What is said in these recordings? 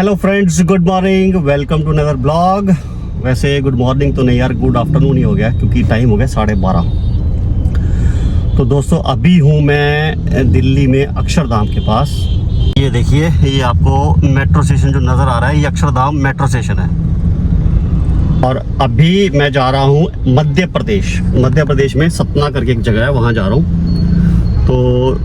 Hello friends, good morning, welcome to another blog. वैसे good morning तो नहीं यार, गुड आफ्टरनून ही हो गया क्योंकि टाइम हो गया 12:30। तो दोस्तों अभी हूँ मैं दिल्ली में अक्षरधाम के पास। ये देखिए, ये आपको मेट्रो स्टेशन जो नज़र आ रहा है, ये अक्षरधाम मेट्रो स्टेशन है। और अभी मैं जा रहा हूँ मध्य प्रदेश में सतना करके एक जगह है, वहाँ जा रहा हूँ। तो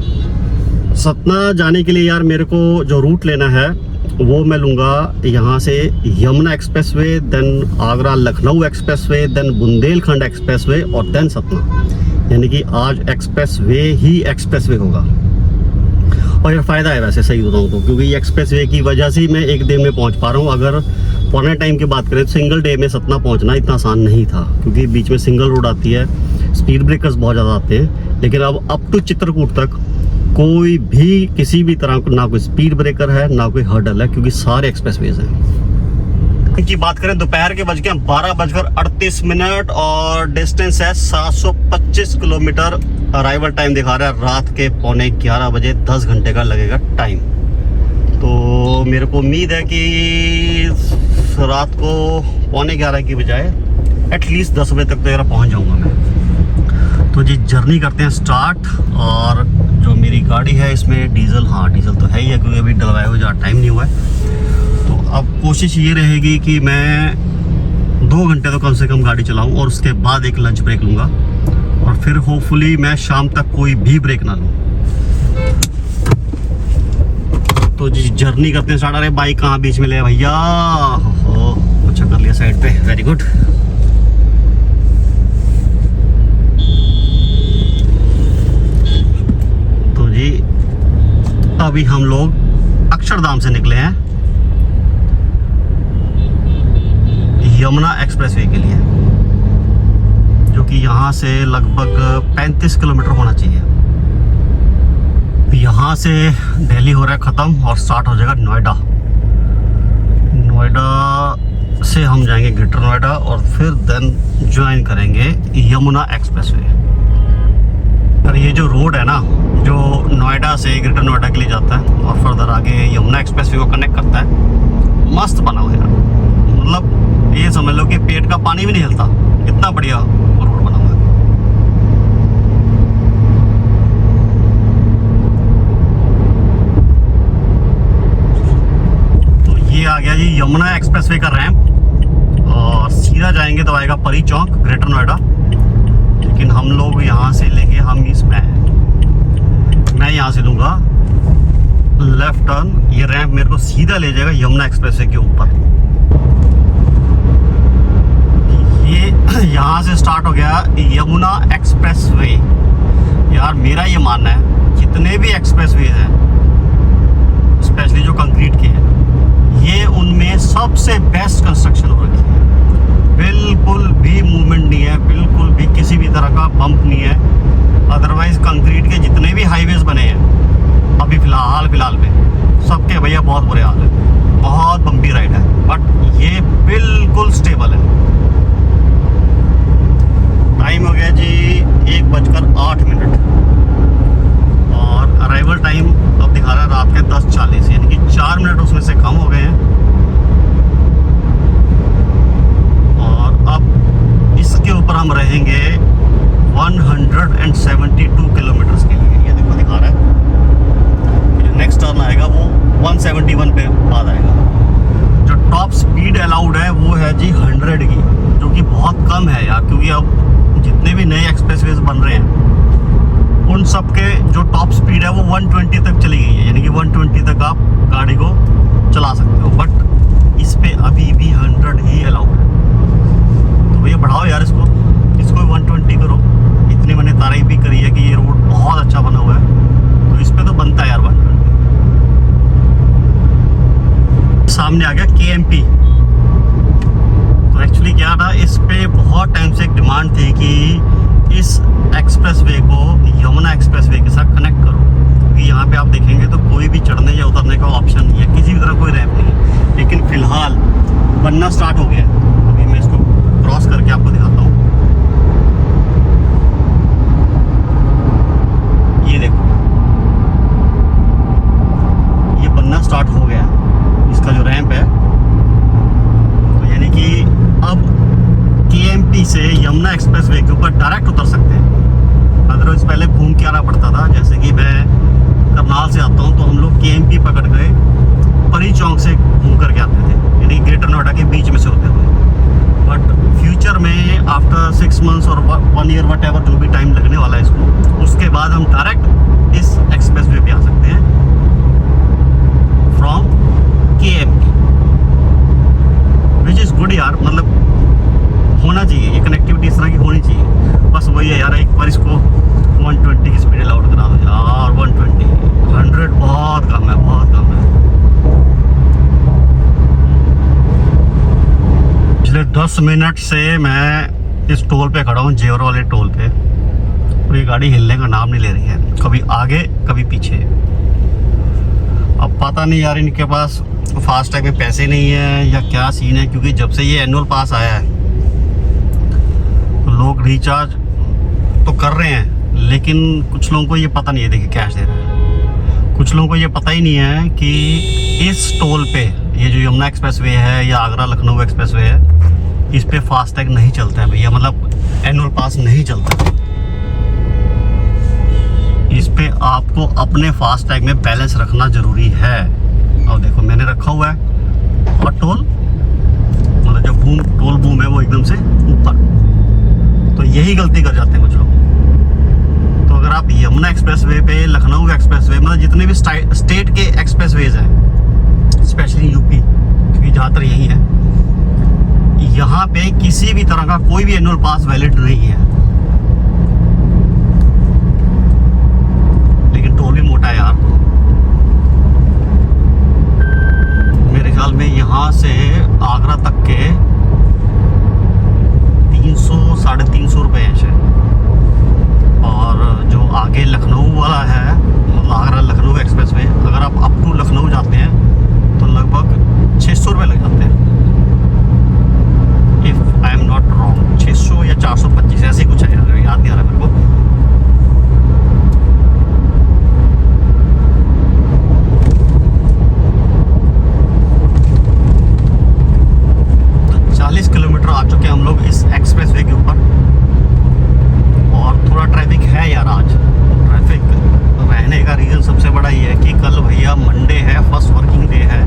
सतना जाने के लिए यार मेरे को जो रूट लेना है वो मैं लूँगा यहाँ से Yamuna expressway, then Agra Lucknow expressway, then Bundelkhand expressway और देन सतना। यानी कि आज एक्सप्रेसवे ही एक्सप्रेसवे होगा। और ये फ़ायदा है वैसे, सही बताऊँ तो, क्योंकि एक्सप्रेसवे की वजह से मैं एक दिन में पहुँच पा रहा हूँ। अगर पुराने टाइम की बात करें तो सिंगल डे में सतना पहुँचना इतना आसान नहीं था, क्योंकि बीच में सिंगल रोड आती है, स्पीड ब्रेकर्स बहुत ज़्यादा आते हैं। लेकिन अब अप टू चित्रकूट तक कोई भी किसी भी तरह का ना कोई स्पीड ब्रेकर है ना कोई हर्डल है, क्योंकि सारे एक्सप्रेसवेज हैं। इनकी बात करें दोपहर के 12:38 और डिस्टेंस है 725 किलोमीटर। अराइवल टाइम दिखा रहा है रात के 11:15 बजे, 10 घंटे का लगेगा टाइम। तो मेरे को उम्मीद है कि रात को 11:15 की बजाय एटलीस्ट 10 बजे तक तो यार पहुंच जाऊंगा मैं। तो जी जर्नी करते हैं स्टार्ट। और जो मेरी गाड़ी है इसमें डीजल तो है ही है, क्योंकि अभी डलवाए हुए ज़्यादा टाइम नहीं हुआ है। तो अब कोशिश ये रहेगी कि मैं 2 घंटे तो कम से कम गाड़ी चलाऊं और उसके बाद एक लंच ब्रेक लूँगा, और फिर होपफुली मैं शाम तक कोई भी ब्रेक ना लूँ। तो जी जर्नी करते हैं स्टार्ट। अरे बाइक कहाँ बीच में ले भैया, अच्छा कर लिया साइड पे, वेरी गुड। तो जी अभी हम लोग अक्षरधाम से निकले हैं यमुना एक्सप्रेसवे के लिए, जो कि यहाँ से लगभग 35 किलोमीटर होना चाहिए। यहाँ से दिल्ली हो रहा है ख़त्म और स्टार्ट हो जाएगा नोएडा से हम जाएंगे ग्रेटर नोएडा और फिर देन ज्वाइन करेंगे यमुना एक्सप्रेसवे। और ये जो रोड है ना, जो नोएडा से ग्रेटर नोएडा के लिए जाता है और फर्दर आगे यमुना एक्सप्रेसवे को कनेक्ट करता है, मस्त बना हुआ है। मतलब ये समझ लो कि पेट का पानी भी नहीं हिलता, इतना बढ़िया रोड बना हुआ है। तो ये आ गया जी यमुना एक्सप्रेसवे का रैंप, और सीधा जाएंगे तो आएगा परी चौक ग्रेटर नोएडा। लेकिन हम लोग यहाँ से लेंगे, मैं यहाँ से लूँगा लेफ्ट टर्न। ये रैंप मेरे को सीधा ले जाएगा यमुना एक्सप्रेसवे के ऊपर। ये यहाँ से स्टार्ट हो गया यमुना एक्सप्रेसवे। यार मेरा ये मानना है जितने भी एक्सप्रेसवेज हैं, स्पेशली जो कंक्रीट के हैं, ये उनमें सबसे बेस्ट कंस्ट्रक्शन हो रखी है। बिल्कुल भी मूवमेंट नहीं है, बिल्कुल भी किसी भी तरह का बम्प नहीं है। अदरवाइज कंक्रीट के जितने भी हाईवेज बने हैं अभी फिलहाल में, सबके भैया बहुत बुरे हाल है, बहुत बम्पी राइड है। बट ये बिल्कुल स्टेबल है। टाइम हो गया जी 1:08 और अराइवल टाइम अब दिखा रहा है रात के 10:40, यानी कि 4 मिनट उसमें से कम हो गए हैं। और अब इसके ऊपर हम रहेंगे 172 किलोमीटर्स के लिए। ये देखो दिखा रहा है, जो नेक्स्ट टर्न आएगा वो 171 पे बाद आएगा। जो टॉप स्पीड अलाउड है वो है जी 100 की, जो कि बहुत कम है यार, क्योंकि अब जितने भी नए एक्सप्रेसवेज बन रहे हैं उन सब के जो टॉप स्पीड है वो 120 तक चली गई है। यानी कि 120 तक आप गाड़ी को चला सकते हो, बट इस पे अभी भी 100 ही अलाउड है। तो भैया बढ़ाओ यार इसको 120 करो। इतनी मैंने तारीफ भी करी है कि ये रोड बहुत अच्छा बना हुआ है, तो इस पे तो बनता है यार 120। सामने आ गया KMP। तो एक्चुअली क्या था, इस पे बहुत टाइम से एक डिमांड थी कि इस एक्सप्रेसवे को यमुना एक्सप्रेसवे के साथ कनेक्ट करो, क्योंकि यहाँ पे आप देखेंगे तो कोई भी चढ़ने या उतरने का ऑप्शन नहीं है, किसी भी तरह कोई रैंप नहीं है। लेकिन फिलहाल बनना स्टार्ट हो गया है। अभी मैं इसको क्रॉस करके आपको दिखाता हूँ। ये देखो, ये बनना स्टार्ट हो गया। इसका जो रैंप है डायरेक्ट उतर सकते हैं। अदरवाइज पहले घूम के आना पड़ता था। जैसे कि मैं करनाल से आता हूँ तो हम लोग KMP पकड़ गए, परी चौक से घूम करके आते थे, यानी ग्रेटर नोएडा के बीच में से होते थे। बट फ्यूचर में आफ्टर 6 मंथ्स और 1 ईयर वट एवर जो भी टाइम लगने वाला है इसको, उसके बाद हम डायरेक्ट इस एक्सप्रेस वे पे आ सकते हैं from KMP, which is good यार। मतलब होना चाहिए ये कनेक्टिविटी, इस तरह की होनी चाहिए। बस वही है यार, एक बार इसको 120 की स्पीड अलाउड करा दो यार। 120 100 बहुत कम है, बहुत कम है। पिछले 10 मिनट से मैं इस टोल पे खड़ा हूँ, जेवर वाले टोल पे, और ये गाड़ी हिलने का नाम नहीं ले रही है, कभी आगे कभी पीछे। अब पता नहीं यार इनके पास फास्ट टैग में पैसे नहीं है या क्या सीन है, क्योंकि जब से ये एनुअल पास आया है तो लोग रिचार्ज तो कर रहे हैं, लेकिन कुछ लोगों को ये पता नहीं है, देखिए कैश दे रहे हैं। कुछ लोगों को ये पता ही नहीं है कि इस टोल पे, ये जो यमुना एक्सप्रेस वे है या आगरा लखनऊ एक्सप्रेस वे है, इस पे फास्ट टैग नहीं चलता है भैया, मतलब एनुअल पास नहीं चलता। इस पे आपको अपने फास्ट टैग में बैलेंस रखना जरूरी है। और देखो मैंने रखा हुआ है, और टोल मतलब जो बूम, टोल बूम है वो एकदम से ऊपर, तो यही गलती कर जाते हैं कुछ लोग। तो अगर आप यमुना एक्सप्रेस वे पे, लखनऊ एक्सप्रेस वे, मतलब जितने भी स्टेट के एक्सप्रेस वेज हैं, स्पेशली यूपी, क्योंकि ज़्यादातर यही है, यहाँ पे किसी भी तरह का कोई भी एनुअल पास वैलिड नहीं है। लेकिन टोल भी मोटा है यार। मेरे ख्याल में यहाँ से आगरा तक के 300-350 रुपये हैं शायद। और जो आगे लखनऊ वाला है, मतलब आगरा लखनऊ एक्सप्रेस वे, अगर आप अप टू लखनऊ जाते हैं तो लगभग 600 रुपये लग जाते हैं, if I am not wrong. 600 या 425 ऐसे कुछ है, याद नहीं आ रहा मेरे को। तो 40 किलोमीटर आ चुके हैं हम लोग इस एक्सप्रेस वे के ऊपर, और थोड़ा ट्रैफिक है यार आज। ट्रैफिक रहने का रीज़न सबसे बड़ा ये है कि कल भैया मंडे है, फर्स्ट वर्किंग डे है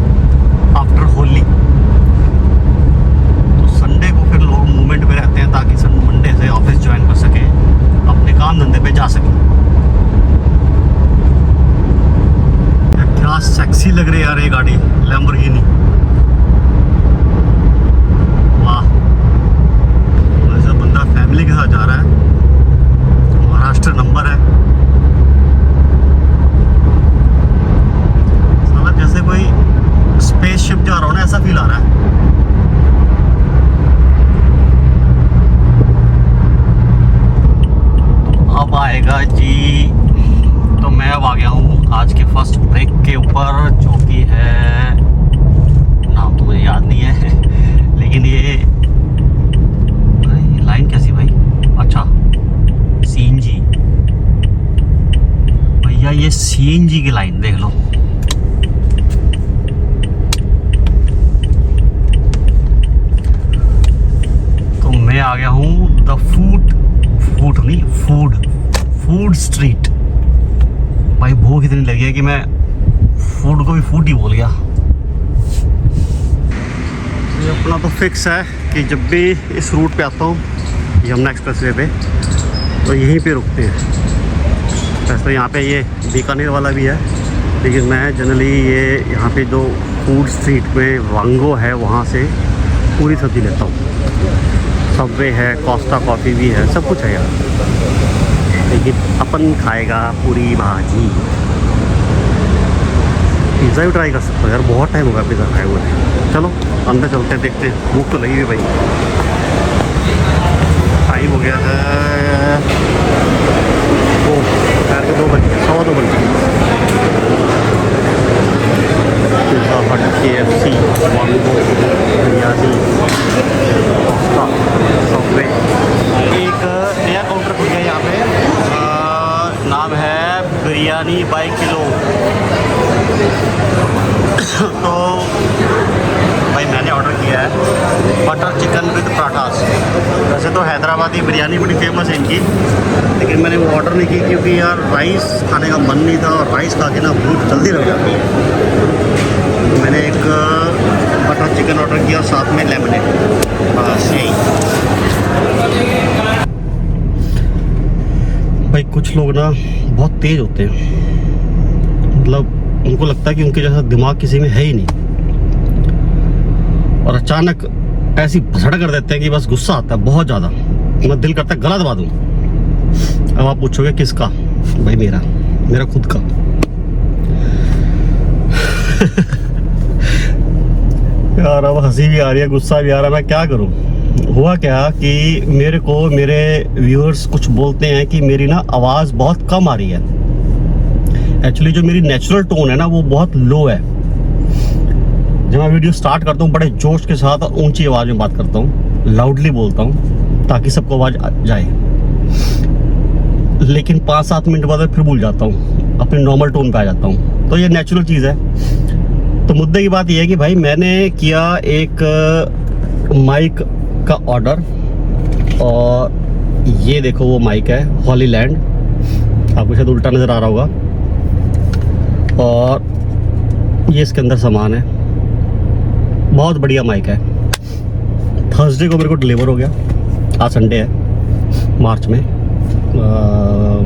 आफ्टर होली, तो संडे को फिर लोग मूवमेंट पे रहते हैं ताकि मंडे से ऑफिस ज्वाइन कर सके, अपने काम धंधे पे जा सके। क्या सेक्सी लग रही है यार ये गाड़ी, लैम्बोर्गिनी, वाह। वैसे बंदा फैमिली के साथ जा रहा है, महाराष्ट्र नंबर है, मतलब जैसे कोई स्पेसशिप जा रहा हो ना, ऐसा फील आ रहा है। अब आएगा जी, तो मैं अब आ गया हूँ आज के फर्स्ट ब्रेक के ऊपर, जो कि है, नाम तो मुझे याद नहीं है, लेकिन ये लाइन कैसी भाई, अच्छा CNG भैया, ये CNG की लाइन देख लो। तो मैं आ गया हूँ द फूड स्ट्रीट। भाई भूख इतनी लगी है कि मैं फूड को भी फूड ही बोल गया। ये अपना तो फिक्स है कि जब भी इस रूट पे आता हूँ यमुना एक्सप्रेस वे पे, तो यहीं पे रुकते हैं। वैसे तो यहाँ पे ये बीकानेर वाला भी है, लेकिन मैं जनरली ये यहाँ पे जो फूड स्ट्रीट में वांगो है वहाँ से पूरी सब्ज़ी लेता हूँ। सबवे है, कोस्टा कॉफ़ी भी है, सब कुछ है यार, लेकिन अपन खाएगा पूरी भाजी। पिज़्ज़ा भी ट्राई कर सकते हो यार, बहुत टाइम हो गया पिज़्ज़ा खाए हुए। चलो अंदर चलते हैं, देखते हैं, भूख तो लगी हुई भाई। टाइम हो गया है 2 बजे, 2:15 बजे। पिज़्ज़ा हट, KFC, वांगो, बिरयानी, कोस्टा, सबवे। एक नया काउंटर खुल गया यहाँ पे, नाम है बिरयानी बाय किलो। तो भाई मैंने ऑर्डर किया है बटर चिकन विद पराठास। वैसे तो हैदराबादी बिरयानी बड़ी फेमस है इनकी, लेकिन मैंने वो ऑर्डर नहीं की क्योंकि यार राइस खाने का मन नहीं था और राइस खा के ना भूख जल्दी लग जाती है। तो मैंने एक बटर चिकन ऑर्डर किया, साथ में लेमनेड, बस यही। भाई कुछ लोग ना बहुत तेज होते हैं, मतलब उनको लगता है कि उनके जैसा दिमाग किसी में है ही नहीं, और अचानक ऐसी भसड़ कर देते हैं कि बस गुस्सा आता है बहुत ज़्यादा। मैं दिल करता है गला दबा दूँ। अब आप पूछोगे किसका? भाई मेरा खुद का। यार अब हंसी भी आ रही है, गुस्सा भी आ रहा है, मैं क्या करूँ। हुआ क्या कि मेरे को मेरे व्यूअर्स कुछ बोलते हैं कि मेरी ना आवाज़ बहुत कम आ रही है। एक्चुअली जो मेरी नेचुरल टोन है ना वो बहुत लो है। जब मैं वीडियो स्टार्ट करता हूँ बड़े जोश के साथ और ऊंची आवाज़ में बात करता हूँ, लाउडली बोलता हूँ ताकि सबको आवाज़ जाए, लेकिन 5-7 मिनट बाद फिर भूल जाता हूँ, अपनी नॉर्मल टोन पे आ जाता हूँ। तो ये नेचुरल चीज़ है। तो मुद्दे की बात ये है कि भाई मैंने किया एक माइक का ऑर्डर, और ये देखो वो माइक है हॉलीलैंड, आपको शायद उल्टा नज़र आ रहा होगा, और ये इसके अंदर सामान है। बहुत बढ़िया माइक है। थर्सडे को मेरे को डिलीवर हो गया। आज संडे है, मार्च में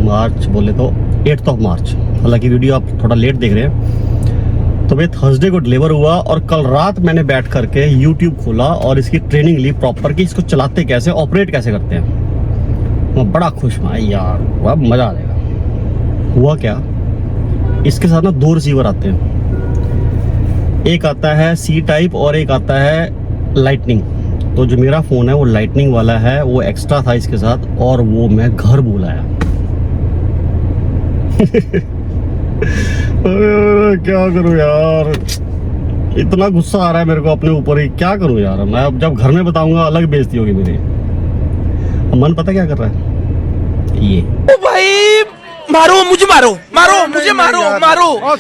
मार्च बोले तो 8 मार्च, हालांकि वीडियो आप थोड़ा लेट देख रहे हैं। तो भाई थर्सडे को डिलीवर हुआ, और कल रात मैंने बैठ करके यूट्यूब खोला और इसकी ट्रेनिंग ली प्रॉपर कि इसको चलाते कैसे, ऑपरेट कैसे करते हैं। मैं बड़ा खुश हुआ यार, अब मज़ा आ जाएगा। हुआ क्या, इसके साथ ना 2 रिसीवर आते हैं, एक आता है सी टाइप और एक आता है लाइटनिंग। तो जो मेरा फ़ोन है वो लाइटनिंग वाला है, वो एक्स्ट्रा था इसके साथ, और वो मैं घर बुलाया। क्या करूं यार, इतना गुस्सा आ रहा है मेरे को अपने ऊपर ही, क्या करूं यार। मैं अब जब घर में बताऊंगा अलग बेइज्जती होगी मेरी। मन पता क्या कर रहा है ये, ओ भाई मारो मुझे, मारो मुझे, मारो।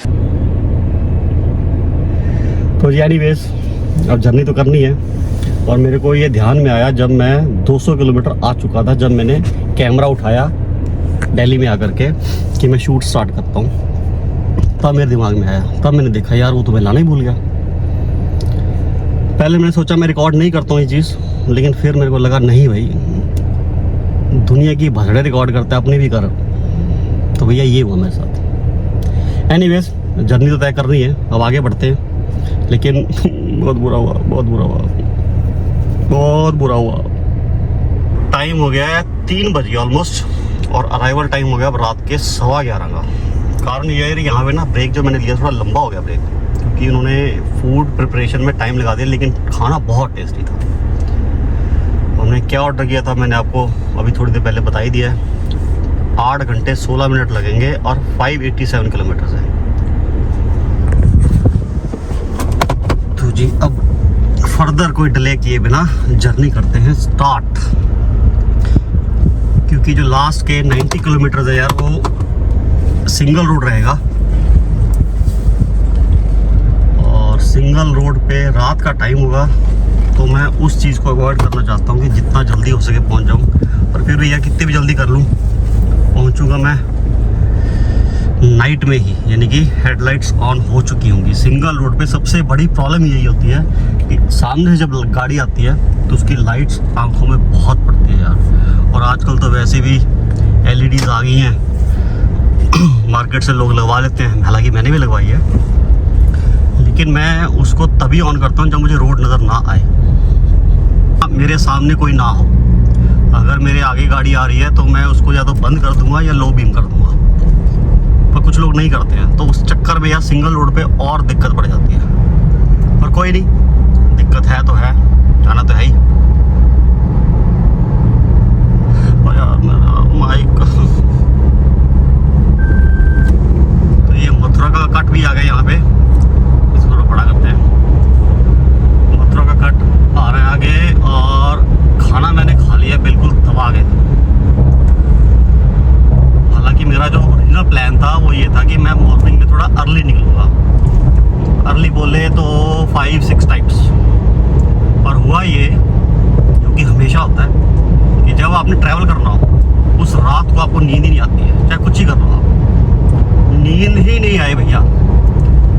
तो एनीवेज अब जर्नी तो करनी है, और मेरे को ये ध्यान में आया जब मैं 200 किलोमीटर आ चुका था, जब मैंने कैमरा उठाया दिल्ली में आकर के कि मैं शूट स्टार्ट करता हूँ, तब मेरे दिमाग में आया। तब मैंने देखा यार वो तो मैं लाना ही भूल गया। पहले मैंने सोचा मैं रिकॉर्ड नहीं करता हूँ ये चीज़, लेकिन फिर मेरे को लगा नहीं भाई, दुनिया की भसड़े रिकॉर्ड करता है, अपनी भी कर। तो भैया ये हुआ मेरे साथ। एनीवेज जर्नी तो तय कर रही है, अब आगे बढ़ते हैं। लेकिन बहुत बुरा हुआ, बहुत बुरा हुआ, बहुत बुरा हुआ। टाइम हो गया है 3 बजे ऑलमोस्ट, और अराइवल टाइम हो गया अब रात के 11:15 का। कारण ये है यहाँ पे ना ब्रेक जो मैंने लिया थोड़ा लंबा हो गया ब्रेक, क्योंकि उन्होंने फूड प्रिपरेशन में टाइम लगा दिया, लेकिन खाना बहुत टेस्टी था। हमने क्या ऑर्डर किया था मैंने आपको अभी थोड़ी देर पहले बता ही दिया है। 8 घंटे 16 मिनट लगेंगे और 587 किलोमीटर है। तो जी अब फर्दर कोई डिले किए बिना जर्नी करते हैं स्टार्ट, क्योंकि जो लास्ट के 90 किलोमीटर है यार वो सिंगल रोड रहेगा, और सिंगल रोड पे रात का टाइम होगा, तो मैं उस चीज़ को अवॉइड करना चाहता हूँ कि जितना जल्दी हो सके पहुँच जाऊँ। और फिर भैया कितनी भी जल्दी कर लूँ पहुँचूँगा मैं नाइट में ही, यानी कि हेडलाइट्स ऑन हो चुकी होंगी। सिंगल रोड पे सबसे बड़ी प्रॉब्लम यही होती है कि सामने से जब गाड़ी आती है तो उसकी लाइट्स आंखों में बहुत पड़ती है यार। और आजकल तो वैसे भी LEDs आ गई हैं, मार्केट से लोग लगवा लेते हैं, हालांकि मैंने भी लगवाई है, लेकिन मैं उसको तभी ऑन करता हूँ जब मुझे रोड नज़र ना आए, मेरे सामने कोई ना हो। अगर मेरे आगे गाड़ी आ रही है तो मैं उसको या तो बंद कर दूंगा या लो बीम कर दूंगा, पर कुछ लोग नहीं करते हैं, तो उस चक्कर में यार सिंगल रोड पे और दिक्कत बढ़ जाती है। पर कोई नहीं, दिक्कत है तो है, जाना तो है ही। यार मेरा माइक, तो ये मथुरा का कट भी आ गया यहाँ पे, इसको बड़ा करते हैं। मथुरा का कट आ रहा है आगे, और खाना मैंने खा लिया बिल्कुल दबा के। हालांकि मेरा जो ओरिजिनल प्लान था वो ये था कि मैं मॉर्निंग में थोड़ा अर्ली निकलूँगा, अर्ली बोले तो 5-6 टाइप्स। पर हुआ ये कि हमेशा होता है कि जब आपने ट्रैवल करना हो उस रात को आपको नींद ही नहीं आती है, चाहे कुछ ही कर लो आप, नींद ही नहीं आई भैया।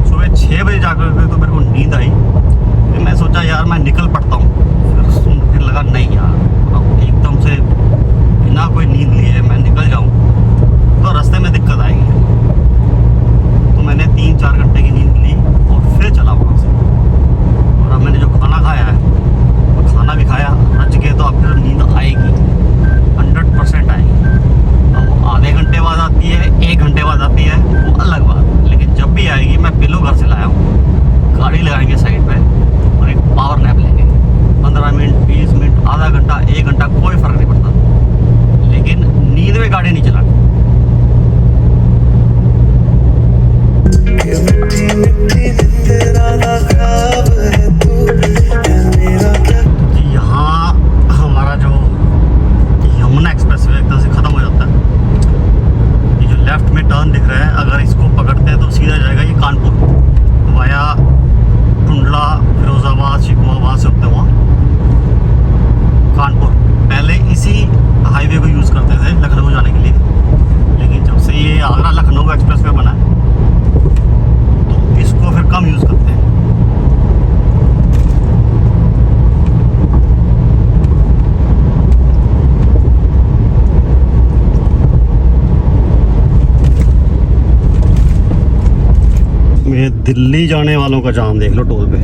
सुबह 6 बजे जाकर तो मेरे को नींद आई, फिर मैं सोचा यार मैं निकल पड़ता हूँ, फिर लगा नहीं यार अब एकदम से बिना कोई नींद लिए मैं निकल जाऊँ तो रास्ते में दिक्कत आएगी। तो मैंने 3-4 घंटे की नींद ली और फिर चला वहाँ से। और अब मैंने जो खाना खाया है, वो खाना भी खाया रच के, तो अब फिर नींद आएगी, 100% आएगी। अब वो आधे घंटे बाद आती है, 1 घंटे बाद आती है, वो अलग बात, लेकिन जब भी आएगी मैं पिलो घर से लाया हूँ, गाड़ी लगाएंगे साइड पे और एक पावर नैप लेंगे, 15 मिनट, 20 मिनट, आधा घंटा, 1 घंटा, कोई फ़र्क नहीं पड़ता, लेकिन नींद में गाड़ी नहीं चलानी। यहाँ हमारा जो यमुना एक्सप्रेस वे एकदम से ख़त्म हो जाता है। ये जो लेफ्ट में टर्न दिख रहा है, अगर इसको पकड़ते हैं तो सीधा जाएगा ये कानपुर वाया टुंडला, फिरोजाबाद, शिकोहाबाद से होते हुआ कानपुर। पहले इसी हाईवे को यूज़ करते थे लखनऊ जाने के लिए, लेकिन जब से ये आगरा लखनऊ एक्सप्रेस वे बना है तो इसको फिर कम यूज़ करते हैं। ये दिल्ली जाने वालों का जाम देख लो टोल पे।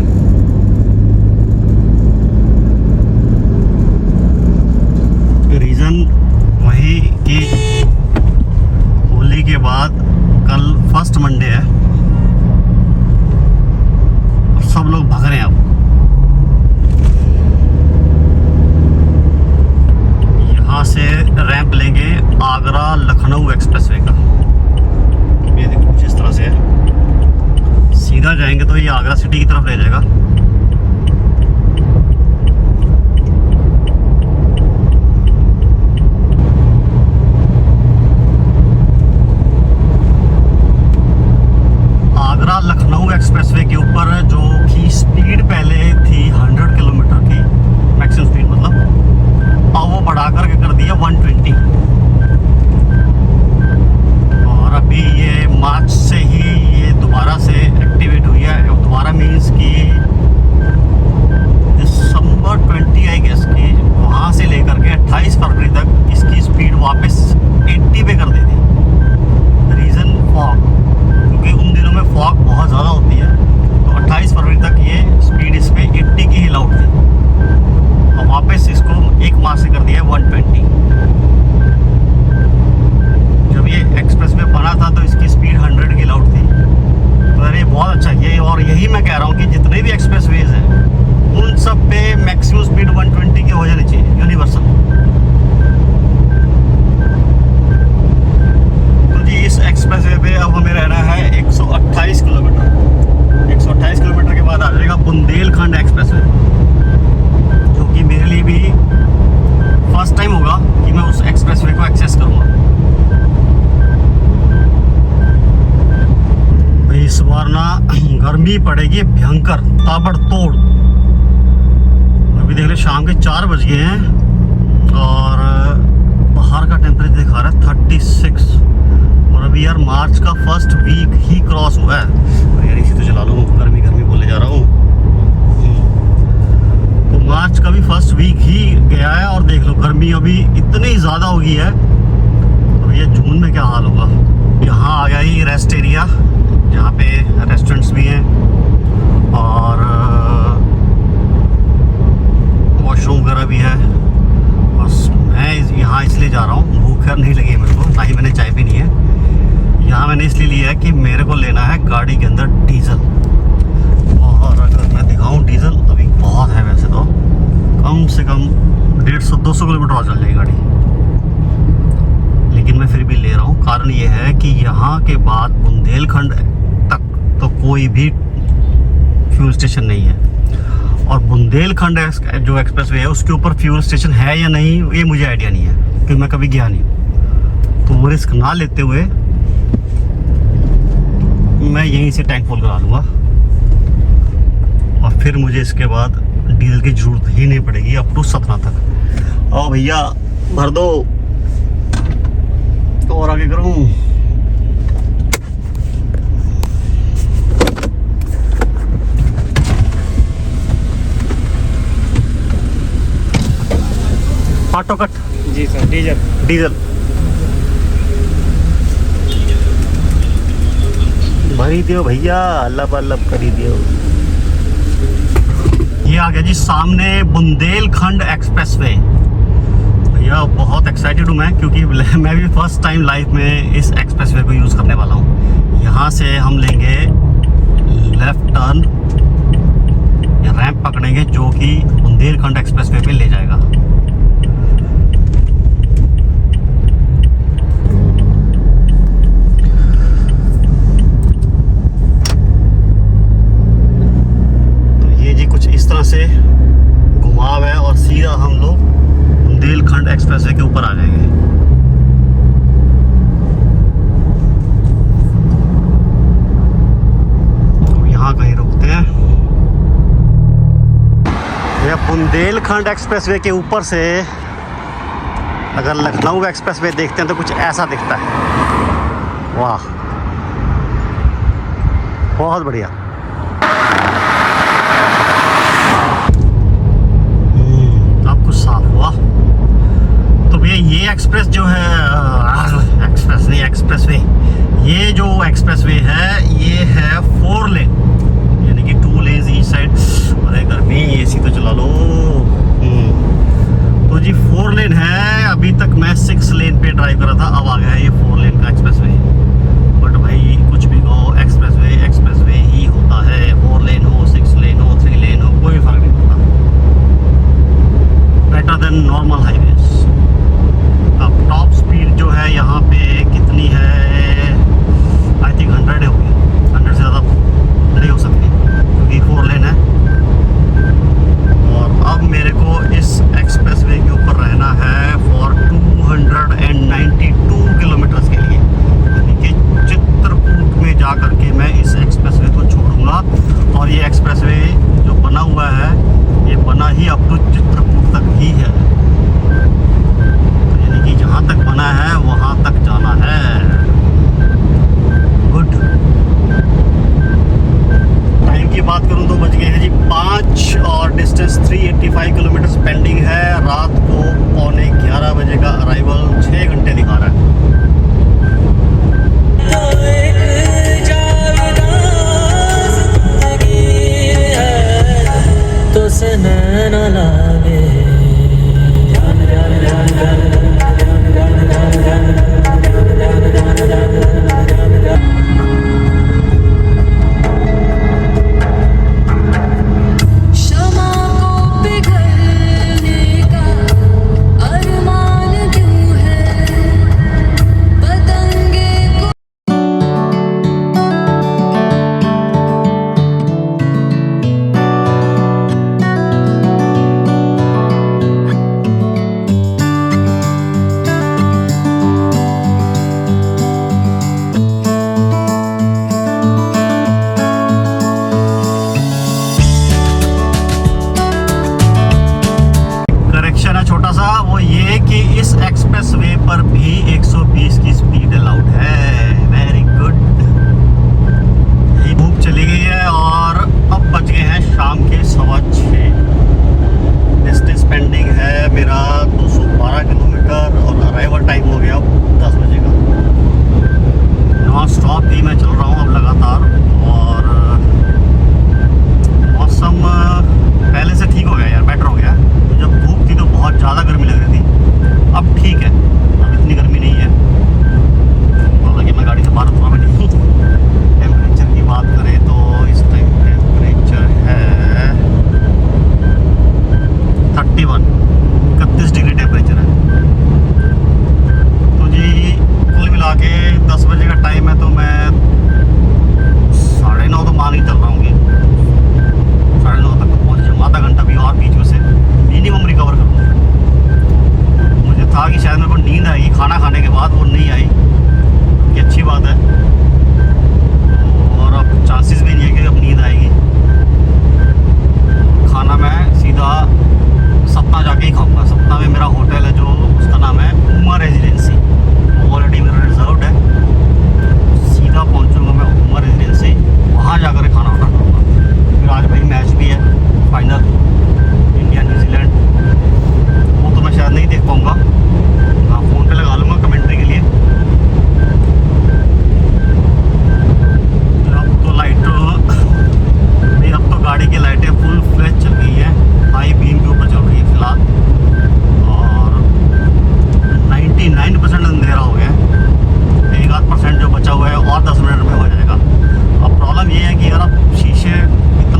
रीज़न वही कि होली के बाद कल फर्स्ट मंडे है और सब लोग भाग रहे हैं। अब यहाँ से रैंप लेंगे आगरा लखनऊ एक्सप्रेसवे का। ये देखो कुछ इस तरह से है, सीधा जाएंगे तो ये आगरा सिटी की तरफ ले जाएगा। आगरा लखनऊ एक्सप्रेसवे के ऊपर जो की स्पीड पहले थी 100 किलोमीटर की मैक्सिमम स्पीड, मतलब अब वो बढ़ा करके कर दिया 120। और अभी ये मार्च से ही ये दोबारा से एक्टिवेट हुई है। दोबारा मीन्स कि दिसंबर 20 आई गेस की वहाँ से लेकर के 28 फरवरी तक इसकी स्पीड वापस 80 पे कर दी थी। रीज़न फॉग, क्योंकि उन दिनों में फॉग बहुत ज़्यादा होती है, तो 28 फरवरी तक ये स्पीड इस पर 80 की ही अलाउड थी और वापस इसको 1 माह से कर दिया 120। जब ये एक्सप्रेस में बना था तो इसकी स्पीड 100 की अलाउड थी। तो अरे बहुत अच्छा ये, और यही मैं कह रहा हूँ कि जितने भी एक्सप्रेस वेज हैं उन सब पे मैक्सिमम स्पीड 120 की हो जानी चाहिए, यूनिवर्सल। तो जी इस एक्सप्रेस वे पे अब हमें रहना है 128 किलोमीटर। 128 किलोमीटर के बाद आ जाएगा बुंदेलखंड एक्सप्रेस वे, जो कि मेरे लिए भी फर्स्ट टाइम होगा कि मैं उस एक्सप्रेस वे को एक्सेस करूँगा। इस बार ना गर्मी पड़ेगी भयंकर ताबड़तोड़। अभी देख ले शाम के 4 बज गए हैं और बाहर का टेम्परेचर दिखा रहा है 36। और अभी यार मार्च का फर्स्ट वीक ही क्रॉस हुआ है। और यार इसी तो चला लूँ, गर्मी गर्मी बोले जा रहा हूँ। तो मार्च का भी फर्स्ट वीक ही गया है और देख लो गर्मी अभी इतनी ज़्यादा हो गई है। तो ये जून में क्या हाल होगा। यहाँ आ गया ये रेस्ट एरिया, जहाँ पे रेस्टोरेंट्स भी हैं और वॉशरूम वगैरह भी है। बस मैं यहाँ इसलिए जा रहा हूँ, भूख नहीं लगी है मेरे को, ना ही मैंने चाय पीनी है। यहाँ मैंने इसलिए लिया है कि मेरे को लेना है गाड़ी के अंदर डीजल। और अगर मैं दिखाऊँ डीजल अभी बहुत है वैसे तो, कम से कम 150-200 किलोमीटर और चल जाएगी गाड़ी, लेकिन मैं फिर भी ले रहा हूँ। कारण ये है कि यहाँ के बाद बुंदेलखंड तक तो कोई भी फ्यूल स्टेशन नहीं है, और बुंदेलखंड जो एक्सप्रेसवे है उसके ऊपर फ्यूल स्टेशन है या नहीं ये मुझे आइडिया नहीं है, क्योंकि मैं कभी गया नहीं। तो वो रिस्क ना लेते हुए मैं यहीं से टैंक फुल करा लूँगा और फिर मुझे इसके बाद डीजल की जरूरत ही नहीं पड़ेगी अप टू सतना तक। आओ भैया भर दो और आगे करूँ। ऑटो कट जी सर, डीजल। डीजल भरी दियो भैया, लब लब करी दियो। ये आ गया जी सामने बुंदेलखंड एक्सप्रेसवे। भैया बहुत एक्साइटेड हूँ मैं, क्योंकि मैं भी फर्स्ट टाइम लाइफ में इस एक्सप्रेसवे को यूज़ करने वाला हूँ। यहाँ से हम लेंगे लेफ्ट टर्न या रैंप पकड़ेंगे जो कि बुंदेलखंड एक्सप्रेसवे पे ले जाएगा। से घुमाव है और सीधा हम लोग बुंदेलखंड एक्सप्रेसवे के ऊपर आ जाएंगे। तो यहाँ कहीं रुकते हैं। यह बुंदेलखंड एक्सप्रेसवे के ऊपर से अगर लखनऊ एक्सप्रेसवे देखते हैं तो कुछ ऐसा दिखता है। वाह बहुत बढ़िया। साफ हुआ। तो भैया ये एक्सप्रेस जो है एक्सप्रेस नहीं एक्सप्रेसवे, ये जो एक्सप्रेसवे है ये है 4 लेन, यानी कि 2 लेन ईच साइड। अरे गर्मी एसी तो चला लो। तो जी 4 लेन है। अभी तक मैं 6 लेन पे ड्राइव कर रहा था, अब आ गया ये 4 लेन का एक्सप्रेसवे। बट भाई कुछ भी कहो, एक्सप्रेसवे एक्सप्रेसवे ही होता है। 4 लेन हो, 6 लेन हो, 3 लेन हो, कोई फर्क नहीं पड़ता। Better than normal highways. अब टॉप स्पीड जो है यहाँ पे कितनी है, आई थिंक 100 होगी। 100 से ज़्यादा नहीं हो सकती क्योंकि 4 लेन है। और अब मेरे को इस एक्सप्रेसवे के ऊपर रहना है फॉर 292 किलोमीटर्स के लिए, यानी कि चित्रकूट में जा करके मैं इस एक्सप्रेसवे को छोड़ूंगा। और ये एक्सप्रेसवे जो बना हुआ है ये बना ही अप टू चित्रकूट तक ही है, तो यानी कि जहाँ तक बना है वहाँ तक जाना है। गुड। टाइम की बात करूँ तो बज गए हैं जी 5 और डिस्टेंस 385 किलोमीटर पेंडिंग है। रात को 11:15 बजे का अराइवल, 6 घंटे दिखा रहा है। तो सनैन लागे शमा को पिघलने का अरमान क्यों है, पतंगे को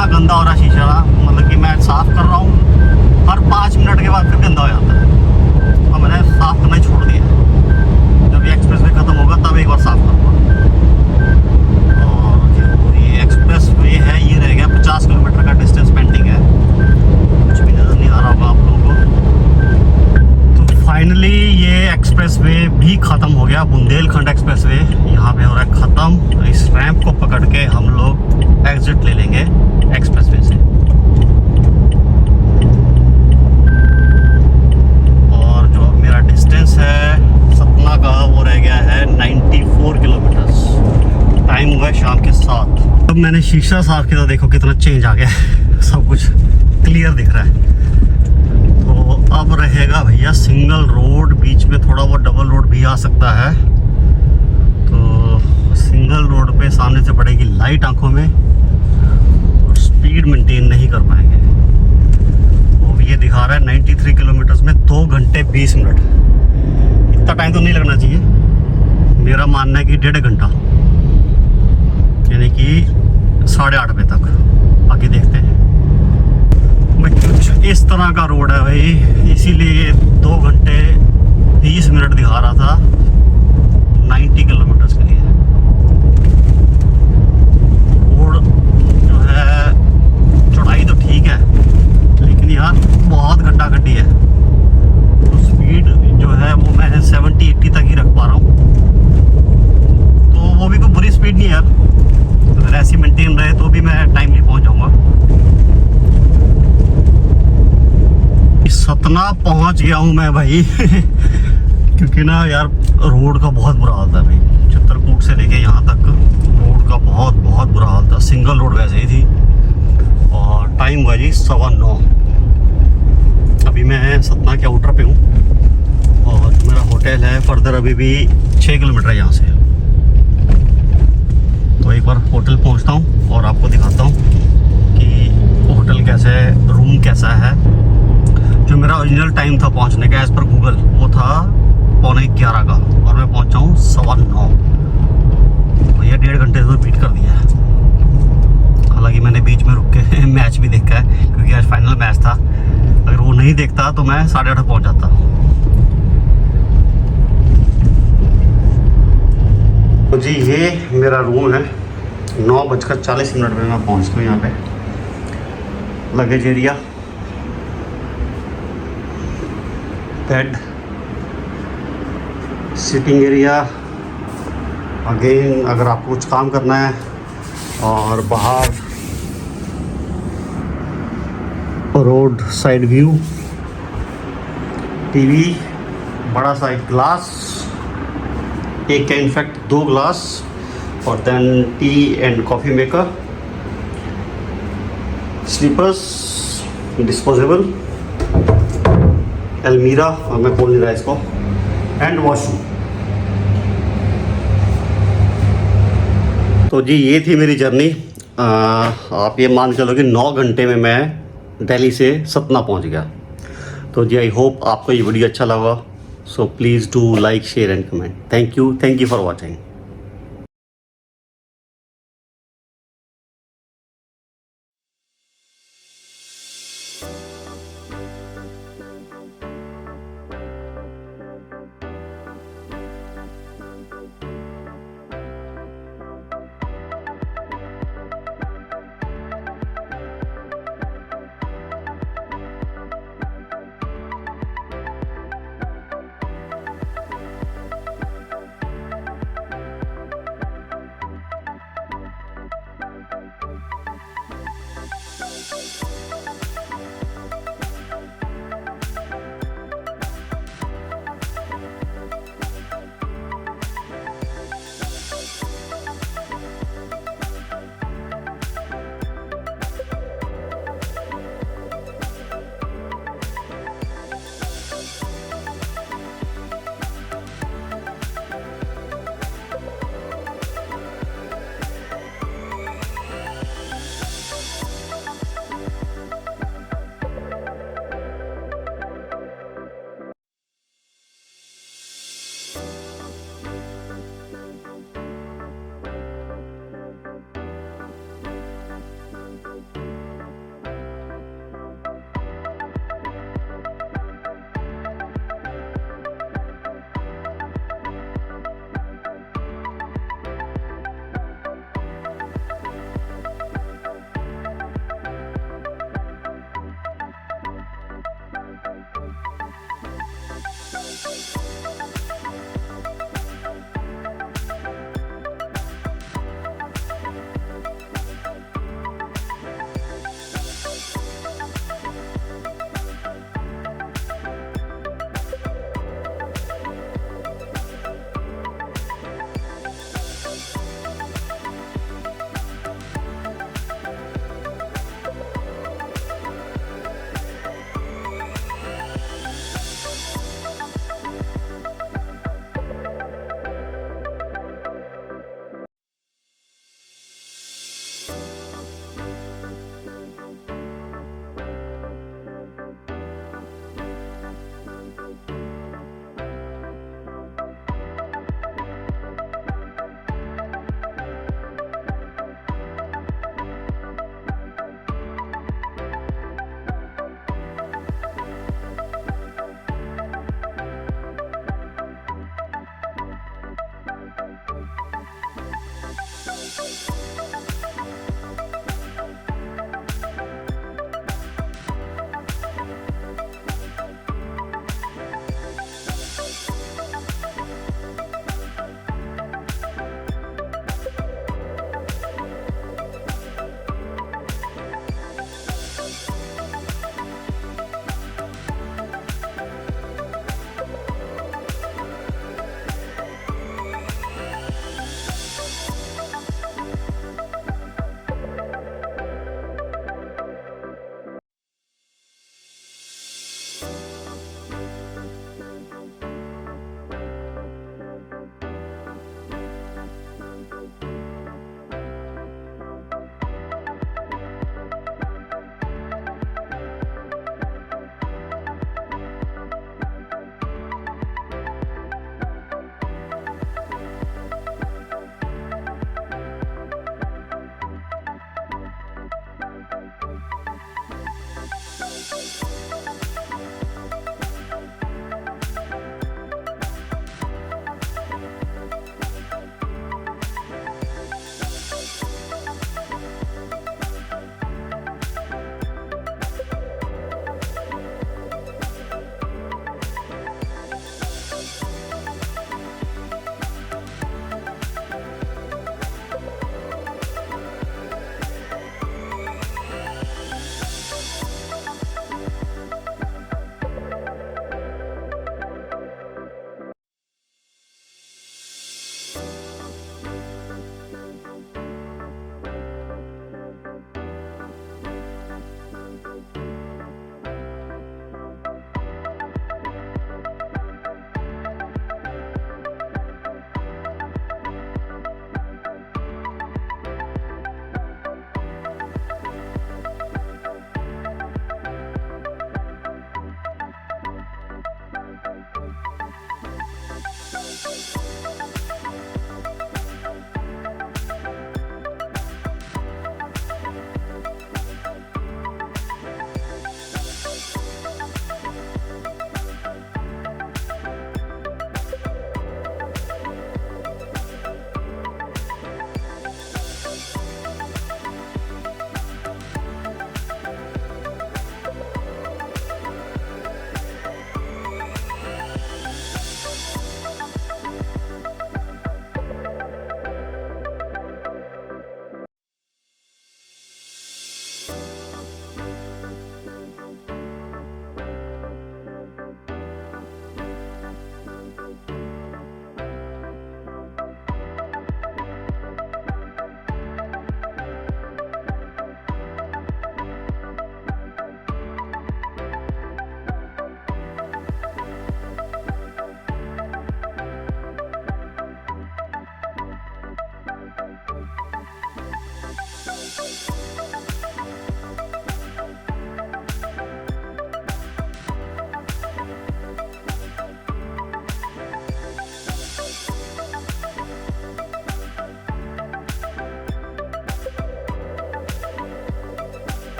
इतना गंदा हो रहा है शीशा, मतलब कि मैं साफ़ कर रहा हूँ, हर 5 मिनट के बाद फिर गंदा हो जाता है। और मैंने साफ़ करना ही छोड़ दिया। जब ये एक्सप्रेस वे ख़त्म होगा तब एक बार साफ़ करूँगा। और ये एक्सप्रेस वे है, ये रह गया 50 किलोमीटर का डिस्टेंस पेंडिंग है। कुछ भी नज़र नहीं आ रहा होगा आप लोगों को। तो फाइनली ये एक्सप्रेस वे भी ख़त्म हो गया। बुंदेलखंड एक्सप्रेस वे यहाँ पे हो रहा है ख़त्म। इस रैंप को पकड़ के हम लोग एग्जिट ले लेंगे एक्सप्रेस वे से। और जो मेरा डिस्टेंस है सतना का वो रह गया है 94 किलोमीटर्स। टाइम हुआ है शाम के 7। अब मैंने शीशा साफ किया, देखो कितना चेंज आ गया है, सब कुछ क्लियर दिख रहा है। तो अब रहेगा भैया सिंगल रोड, बीच में थोड़ा वो डबल रोड भी आ सकता है। तो सिंगल रोड पे सामने से पड़ेगी लाइट आंखों में और स्पीड मेंटेन नहीं कर पाएंगे। तो ये दिखा रहा है 93 किलोमीटर्स में 2 घंटे 20 मिनट। इतना टाइम तो नहीं लगना चाहिए, मेरा मानना है कि 1.5 घंटा, यानी कि 8:30 बजे तक। बाकी देखते हैं भाई। कुछ इस तरह का रोड है भाई, इसीलिए 2 घंटे 20 मिनट दिखा रहा था 90 किलोमीटर्स के लिए। रोड जो है चौड़ाई तो ठीक है, लेकिन यार बहुत गड्ढा गड्ढी है। तो स्पीड जो है वो मैं 70-80 तक ही रख पा रहा हूँ। तो वो भी कोई बुरी स्पीड नहीं है यार, अगर ऐसी मेंटेन रहे तो भी मैं टाइमली पहुंच जाऊंगा। सतना पहुंच गया हूं मैं भाई क्योंकि ना यार रोड का बहुत बुरा हाल था भाई। चित्रकूट से लेके यहाँ तक रोड का बहुत बहुत बुरा हाल था। सिंगल रोड वैसे ही थी। और टाइम हुआ जी 9:15। अभी मैं सतना के आउटर पे हूँ और मेरा होटल है फर्दर अभी भी 6 किलोमीटर है यहाँ से। तो एक बार होटल पहुँचता हूँ और आपको दिखाता हूँ कि होटल कैसे, रूम कैसा है। जो मेरा ओरिजिनल टाइम था पहुंचने का एज़ पर गूगल, वो था 11:15 का और मैं पहुंचा हूँ 9:15। भैया 1.5 घंटे से बीट कर दिया है। हालांकि मैंने बीच में रुक के मैच भी देखा है, क्योंकि आज फाइनल मैच था। अगर वो नहीं देखता तो मैं 8:30 पहुंच जाता। तो जी ये मेरा रूम है। 9:40 में मैं पहुंच गया यहाँ पे। Luggage area, bed, sitting area. Again अगर आपको कुछ काम करना है, और बाहर रोड साइड व्यू, टीवी, बड़ा सा एक ग्लास, एक का इनफैक्ट 2 ग्लास, और then tea and coffee maker, slippers disposable, अलमीरा, और मैं खोल नहीं रहा इसको, एंड वॉशरूम। तो जी ये थी मेरी जर्नी। आप ये मान चलो कि 9 घंटे में मैं दिल्ली से सतना पहुंच गया। तो जी आई होप आपको ये वीडियो अच्छा लगा। So please do like, share and comment. Thank you for watching.